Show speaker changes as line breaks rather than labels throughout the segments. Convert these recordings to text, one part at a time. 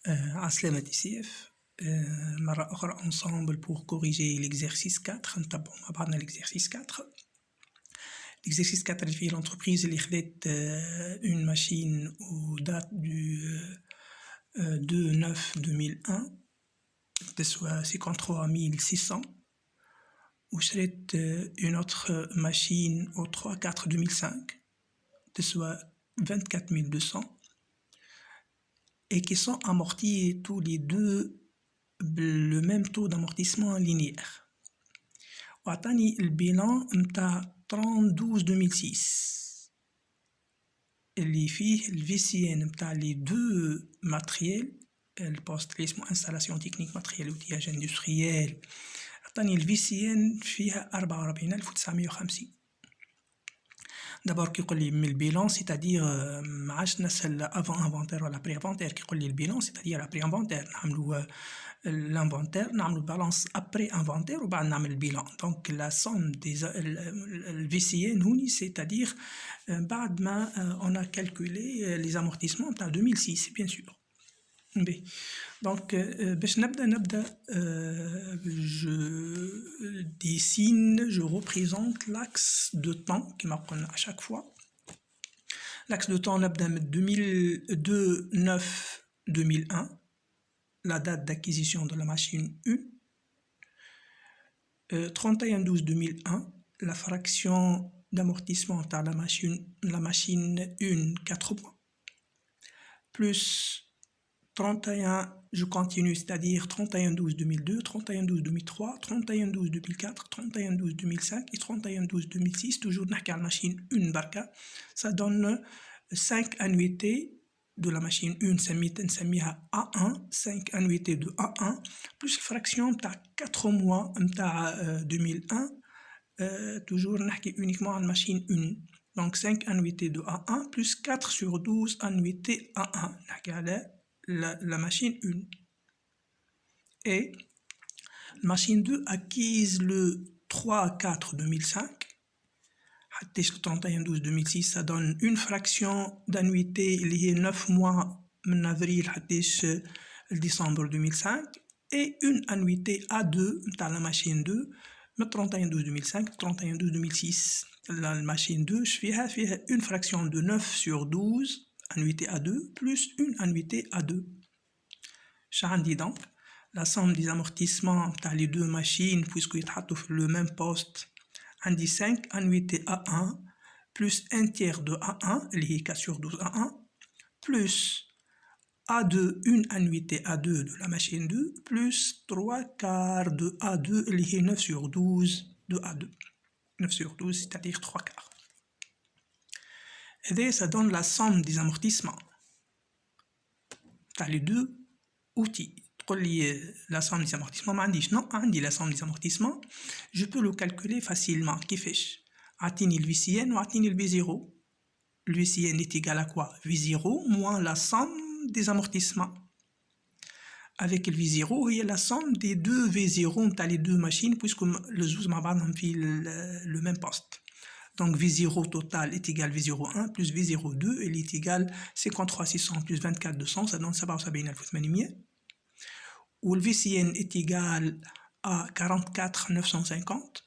عسلامة DCF. مرة أخرى ensemble pour corriger l'exercice 4. نتبعوا مع بعضنا l'exercice 4. L'exercice 4 اللي فيه l'entreprise اللي خذت une machine au date du 2/9/2001 تسوى 53600 وشريت une autre machine au 3/4/2005 تسوى 24200 et qui sont amortis tous les deux le même taux d'amortissement linéaire. وعطاني البيلان متاع 30/12/2006 اللي فيه الفيسيان متاع لي دو ماتريال البوست اللي اسمه انستالاسيون تكنيك ماتريال اوتياج اندستريال. عطاني الفيسيان فيها 44950. دابور كيقول لي من البيلان سيتادير ما عادش نسال افون انفونتير ولا بري انفونتير. كيقول لي البيلان سيتادير ابري انفونتير نعملوا الانفونتير نعملوا بالانس ابري انفونتير وبعد نعمل البيلان. دونك لا سوم دي الفيسيان هوني سيتادير بعد ما اون ا كالكولي لي زامورتيسمون تاع 2006 بيان سور. Donc, باش نبدأ je dessine, je représente l'axe de temps qui m'apprend à chaque fois. L'axe de temps نبدأ من 2002/9/2001 la date d'acquisition de la machine 1, 31/12/2001 la fraction d'amortissement de la machine 1 4 mois plus 31, je continue, c'est-à-dire 31/12/2002, 31/12/2003, 31/12/2004, 31/12/2005 et 31/12/2006. Toujours نحكي على machine 1 بركة. Ça donne 5 annuités de la machine 1 نسميها A1, 5 annuités de A1 plus fraction تاع 4 mois نتاع 2001. toujours نحكي uniquement على machine 1. Donc 5 annuités de A1 plus 4/12 annuités A1 نحكي على la machine 1. Et la machine 2 acquise le 3/4/2005. Le 31/12/2006 ça donne une fraction d'annuité qui est 9 mois من avril à décembre 2005 et une annuité A2 dans la machine 2 من 31/12/2005 31/12/2006. La machine 2 فيها une fraction de 9/12 annuité A2 plus une annuité A2. J'ai donc la somme des amortissements dans les deux machines puisqu'ils sont le même poste. On dit 5 annuités A1 plus 1/3 de A1 اللي هي 4/12 A1 plus A2 une annuité A2 de la machine 2 plus 3/4 de A2 اللي هي 9/12 de A2. 9/12 c'est-à-dire 3/4. Et ça donne la somme des amortissements. T'as les deux outils. La somme des amortissements, non, la somme des amortissements, je peux le calculer facilement. Qui fait atteindre le VCN ou atteindre le V0. Le VCN est égal à quoi? V0 moins la somme des amortissements. Avec le V0, il y a la somme des deux V0 dans les deux machines puisque le zouz m'a le même poste. Donc V0 total est égal à V01 plus V02, il est égal à 53,600 plus 24,200, ça donne 77,800. Où le VCN est égal à 44,950.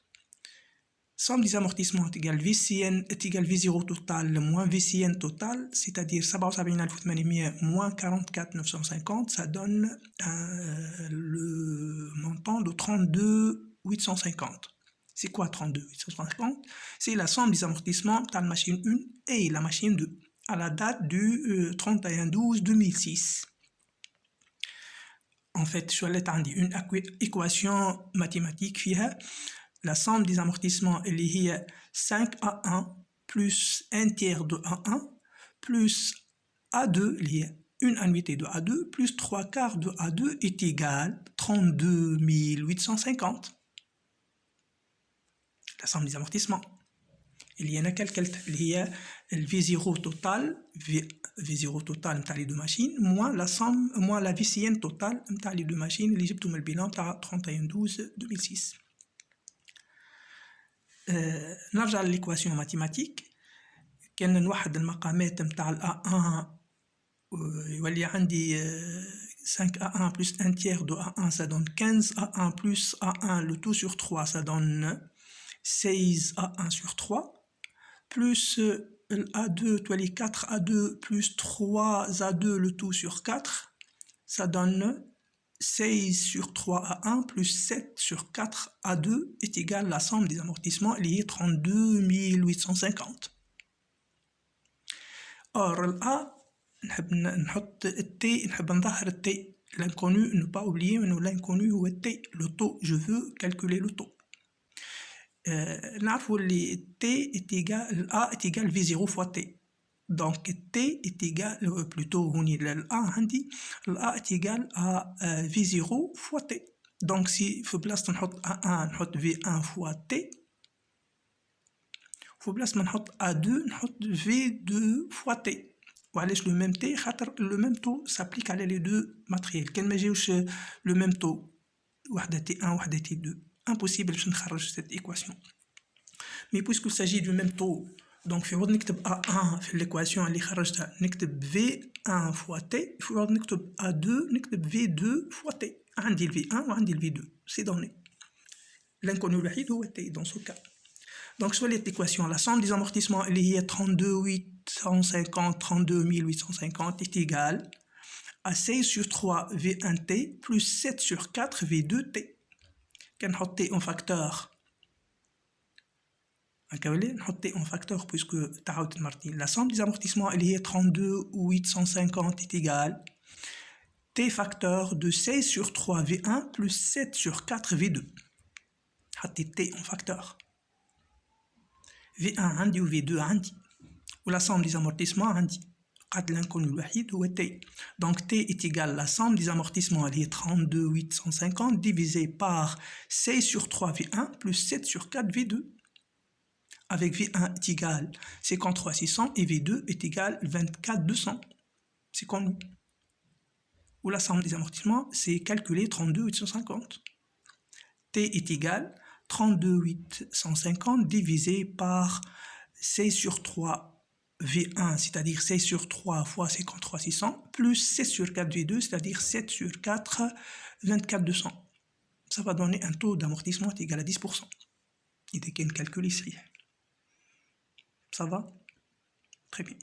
Somme des amortissements est égal à VCN est égal à V0 total moins VCN total, c'est-à-dire 77,800 moins 44,950, ça donne le montant de 32,850. C'est quoi 32,850? C'est la somme des amortissements de la machine 1 et la machine 2 à la date du 31/12/2006. En fait, je vais une équation mathématique qui a la somme des amortissements elle est 5A1 plus 1/3 de A1 plus A2, une annuité de A2 plus 3/4 de A2 est égal à 32,850. La somme des amortissements. Il y en a quelques. Il y a le V0 total dans les deux machines, moins la somme, moins la VCN totale dans les deux machines. L'Égypte a le bilan à 31/12/2006. نرجع للإيكواسيون ماتيماتيك. كان نوحد المقامات نتاع A1 يولي عندي 5 A1 plus 1 tiers de A1, ça donne 15 A1 plus A1, le tout sur 3, ça donne 16 A1 sur 3, plus A2, tu as les 4 A2 plus 3 A2, le tout sur 4, ça donne 16 sur 3 A1 plus 7 sur 4 A2 est égal à la somme des amortissements liés 32 850. Or, l'A, نحط التي نحب نظهر التي l'inconnu, ne pas oublier l'inconnu هو التي le taux, je veux calculer le taux. نعرفوا اللي t est égal A est égal V0 fois t, donc t est égal plutôt هوني ال A عندي ال A est égal à V0 fois t, donc si في بلاصة نحط A1 نحط V1 fois t, في بلاصة ما نحط A2 نحط V2 fois t. وعلاش le même t خاطر le même taux s'applique على les deux matériels. كان ما جاوش le même taux وحدة t1 وحدة t2 impossible باش نخرج cette équation. Mais puisqu'il s'agit du même taux, donc في عوض نكتب A1 في l'équation اللي خرجتها نكتب V1 fois t, في عوض نكتب A2 نكتب V2 fois t. عندي ال V1 وعندي ال V2, c'est donné. L'inconnu الوحيد هو t dans ce cas. Donc soit l'équation, la somme des amortissements elle est 32 850, 32 850 est égale à 16 sur 3 V1t plus 7 sur 4 V2t. Quand on t en facteur, en facteur puisque la somme des amortissements elle est 32 850 est égale t facteur de 16 sur 3 V1 plus 7 sur 4 V2. t en facteur. V1 عندي و V2 عندي ولا somme des amortissements عندي قد l'inconnu الوحيد هو T. Donc T est égal à la somme des amortissements elle est 32 850 divisé par 16 sur 3 V1 plus 7 sur 4 V2. Avec V1 est égal 53 600 et V2 est égal 24 200. C'est connu. Ou la somme des amortissements c'est calculé 32 850. T est égal 32 850 divisé par 16 sur 3 V1, c'est-à-dire 16 sur 3 fois 53 600, plus 7 sur 4 V2, c'est-à-dire 7 sur 4, 24 200. Ça va donner un taux d'amortissement égal à 10%. Et dès qu'il y a un calcul ici. Ça va? Très bien.